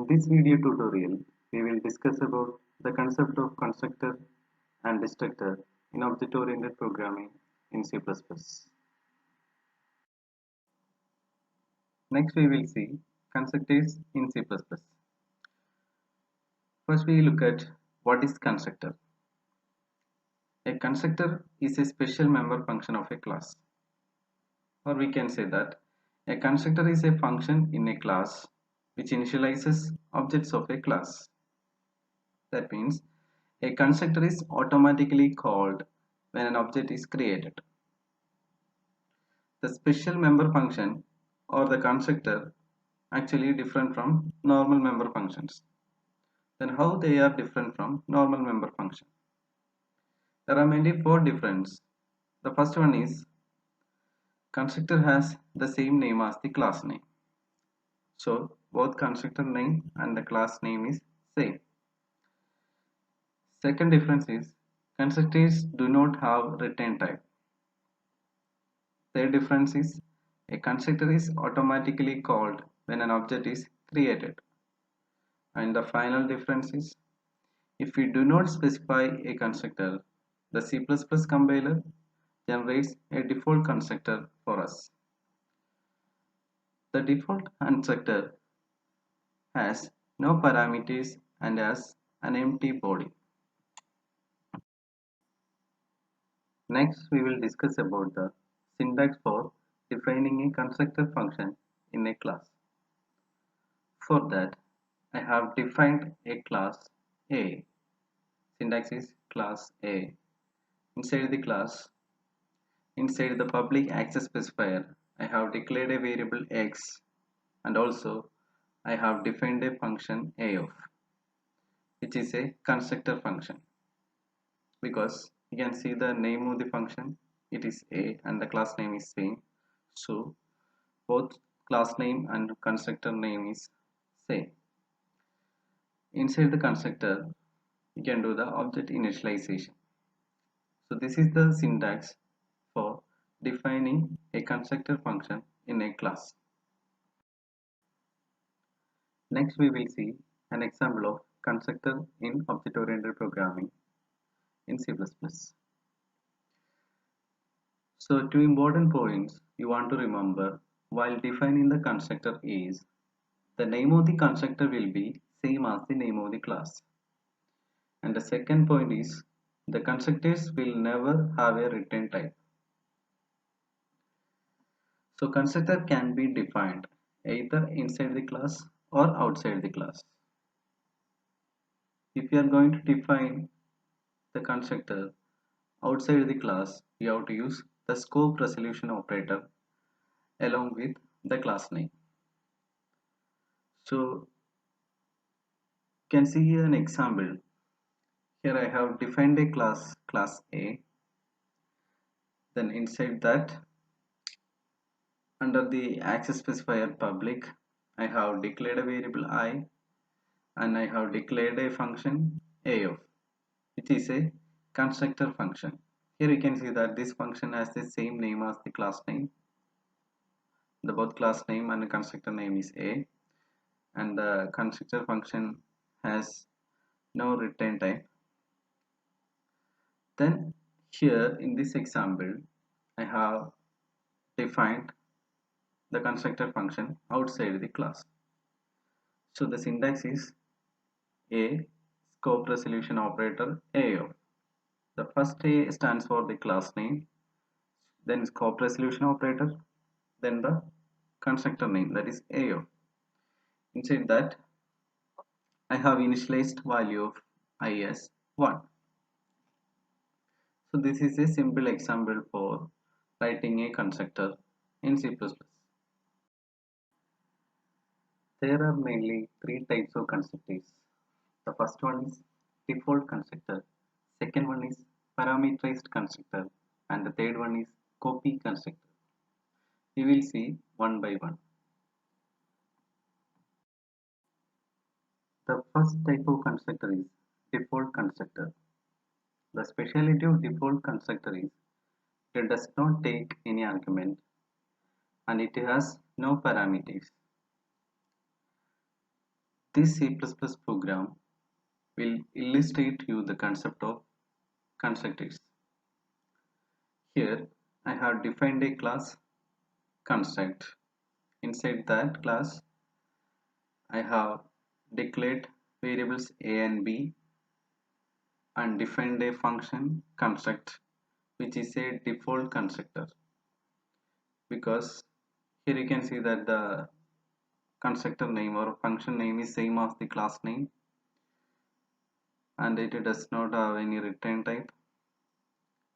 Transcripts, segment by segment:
In this video tutorial, we will discuss about the concept of constructor and destructor in object-oriented programming in C++. Next, we will see constructors in C++. First, we look at what is constructor. A constructor is a special member function of a class. Or we can say that a constructor is a function in a class which initializes objects of a class. That means a constructor is automatically called when an object is created. The special member function or the constructor actually different from normal member functions. Then how they are different from normal member function? There are mainly four differences. The first one is constructor has the same name as the class name. So both constructor name and the class name is same. Second difference is constructors do not have return type. Third difference is a constructor is automatically called when an object is created. And the final difference is if we do not specify a constructor, the C++ compiler generates a default constructor for us. The default constructor has no parameters and has an empty body. Next, we will discuss about the syntax for defining a constructor function in a class. For that, I have defined a class A. Syntax is class A. Inside the class, inside the public access specifier, I have declared a variable x and also I have defined a function a of, which is a constructor function, because you can see the name of the function, it is a and the class name is same, so both class name and constructor name is same. Inside the constructor you can do the object initialization. So this is the syntax for defining a constructor function in a class. Next we will see an example of constructor in object-oriented programming in C++. So two important points you want to remember while defining the constructor is the name of the constructor will be same as the name of the class. And the second point is the constructors will never have a return type. So constructor can be defined either inside the class or outside the class. If you are going to define the constructor outside the class, you have to use the scope resolution operator along with the class name. So you can see here an example. Here I have defined a class A. Then inside that, under the access specifier public, I have declared a variable I and I have declared a function a of, which is a constructor function. Here you can see that this function has the same name as the class name. The both class name and the constructor name is a, and the constructor function has no return type. Then here in this example I have defined the constructor function outside the class. So the syntax is a scope resolution operator a of. The first A stands for the class name, then scope resolution operator, then the constructor name, that is a of. Inside that I have initialized value of I as 1. So this is a simple example for writing a constructor in C++. There are mainly three types of constructors. The first one is default constructor, second one is parameterized constructor, and the third one is copy constructor. We will see one by one. The first type of constructor is default constructor. The speciality of default constructor is it does not take any argument and it has no parameters. This C++ program will illustrate you the concept of constructors. Here I have defined a class construct. Inside that class I have declared variables a and b and defined a function construct which is a default constructor, because here you can see that the constructor name or function name is same as the class name, and it does not have any return type,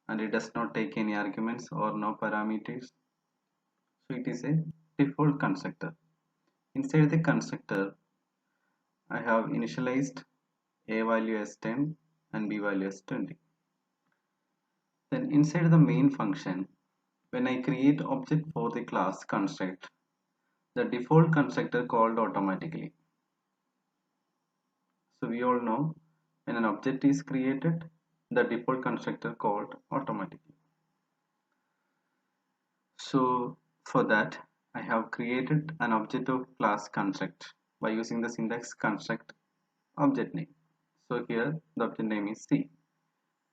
and it does not take any arguments or no parameters. So it is a default constructor. Inside the constructor I have initialized a value as 10 and b value as 20. Then inside the main function, when I create object for the class construct, the default constructor called automatically. So we all know when an object is created, the default constructor called automatically. So for that, I have created an object of class construct by using the syntax construct object name. So here the object name is C.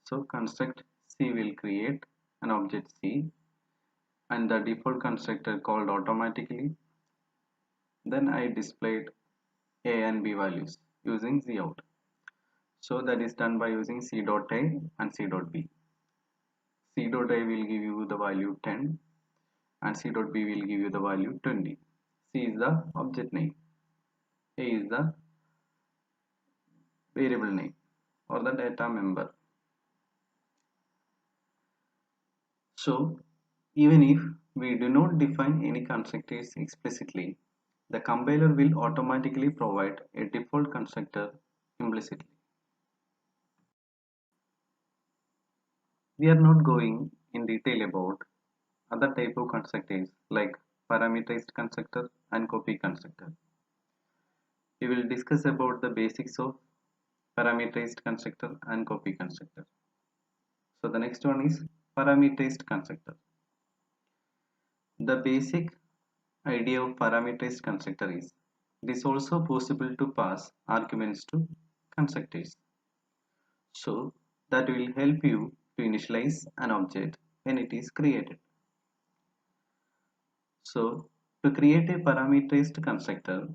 So construct C will create an object C and the default constructor called automatically. Then I displayed A and B values using cout. So that is done by using c dot a and c dot b. C dot a will give you the value 10 and c dot b will give you the value 20. C is the object name, A is the variable name or the data member. So even if we do not define any constructors explicitly, the compiler will automatically provide a default constructor implicitly. We are not going in detail about other type of constructors like parameterized constructor and copy constructor. We will discuss about the basics of parameterized constructor and copy constructor. So the next one is parameterized constructor. The basic idea of parameterized constructor is it is also possible to pass arguments to constructors. So that will help you to initialize an object when it is created. So to create a parameterized constructor,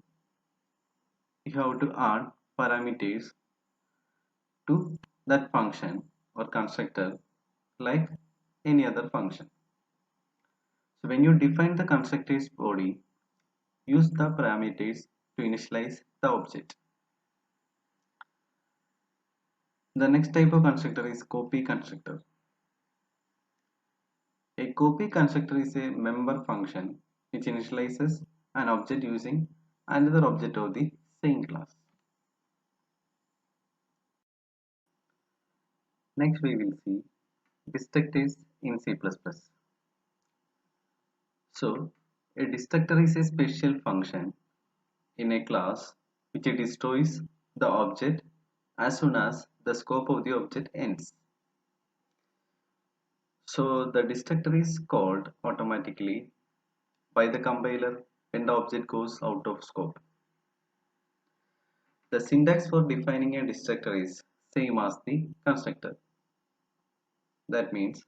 you have to add parameters to that function or constructor like any other function. So when you define the constructor's body, use the parameters to initialize the object. The next type of constructor is copy constructor. A copy constructor is a member function which initializes an object using another object of the same class. Next we will see destructors in C++. So a destructor is a special function in a class which destroys the object as soon as the scope of the object ends. So the destructor is called automatically by the compiler when the object goes out of scope. The syntax for defining a destructor is same as the constructor. That means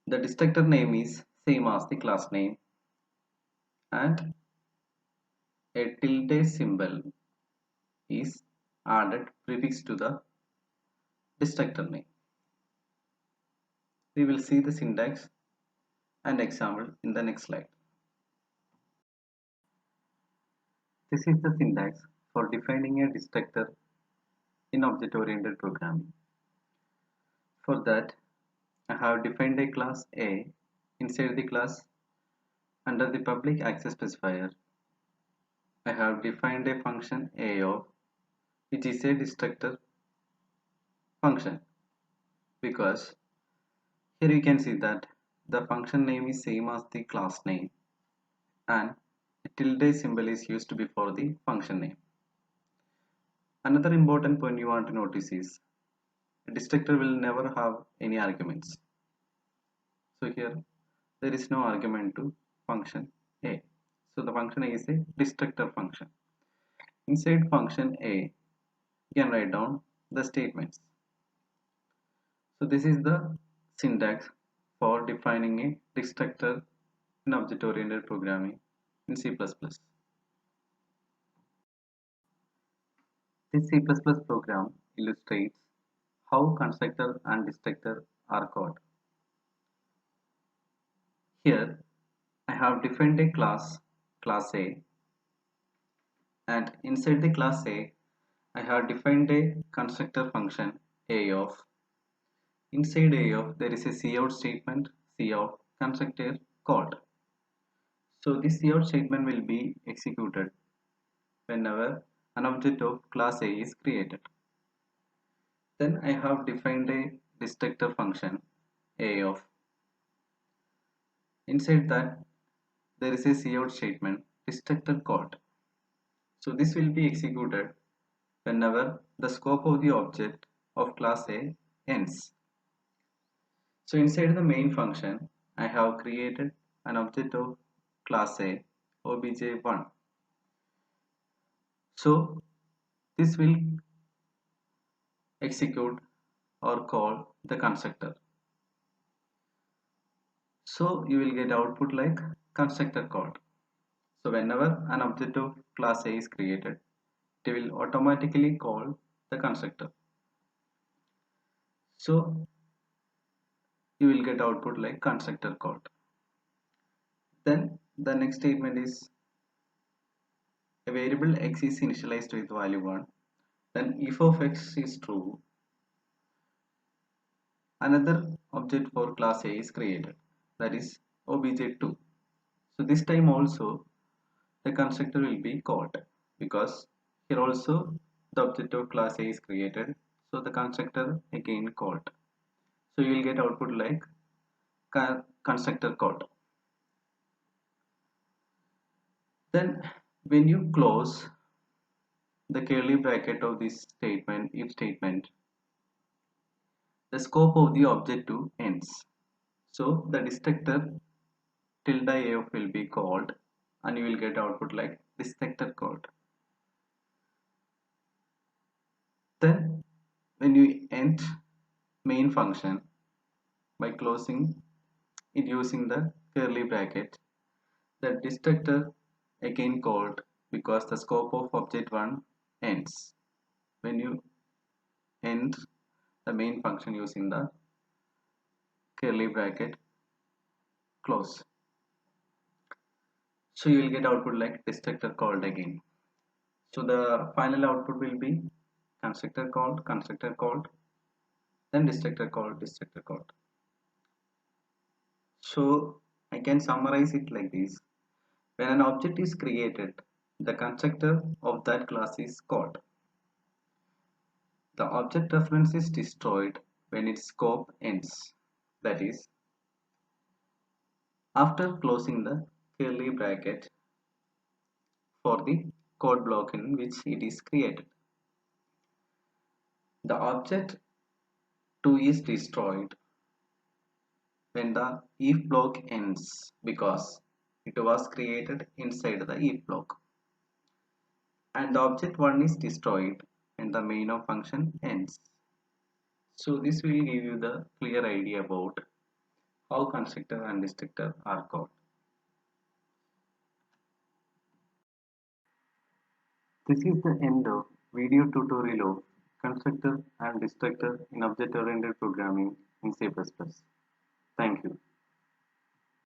the destructor name is same as the class name and a tilde symbol is added prefix to the destructor name. We will see the syntax and example in the next slide. This is the syntax for defining a destructor in object-oriented programming. For that, I have defined a class A. Inside the class, under the public access specifier, I have defined a function A of which is a destructor function, because here you can see that the function name is same as the class name and a tilde symbol is used before the function name. Another important point you want to notice is a destructor will never have any arguments. So here there is no argument to function A. So the function A is a destructor function. Inside function A, you can write down the statements. So this is the syntax for defining a destructor in object-oriented programming in C++. This C++ program illustrates how constructor and destructor are called. Here I have defined a class A, and inside the class A I have defined a constructor function A of. Inside A of there is a cout statement, cout constructor called. So this cout statement will be executed whenever an object of class A is created. Then I have defined a destructor function A of. Inside that there is a cout statement destructor called. So this will be executed whenever the scope of the object of class A ends. So inside the main function I have created an object of class A obj1. So this will execute or call the constructor. So you will get output like constructor called. So whenever an object of class A is created, it will automatically call the constructor. So you will get output like constructor called. Then the next statement is a variable x is initialized with value 1. Then if of x is true, another object for class A is created, that is obj2. So this time also the constructor will be called, because here also the object of class A is created, so the constructor again called. So you will get output like constructor called. Then when you close the curly bracket of this statement, if statement, the scope of the objective ends. So the destructor tilde af will be called, and you will get output like destructor called. Then when you end main function by closing it using the curly bracket, the destructor again called, because the scope of object 1 ends when you end the main function using the curly bracket close. So you will get output like destructor called again. So the final output will be constructor called, then destructor called. So I can summarize it like this. When an object is created, the constructor of that class is called. The object reference is destroyed when its scope ends. That is, after closing the curly bracket for the code block in which it is created. The object 2 is destroyed when the if block ends, because it was created inside the if block. And the object 1 is destroyed when the main of function ends. So this will give you the clear idea about how constructor and destructor are called. This is the end of video tutorial of constructor and destructor in object-oriented programming in C++. Thank you.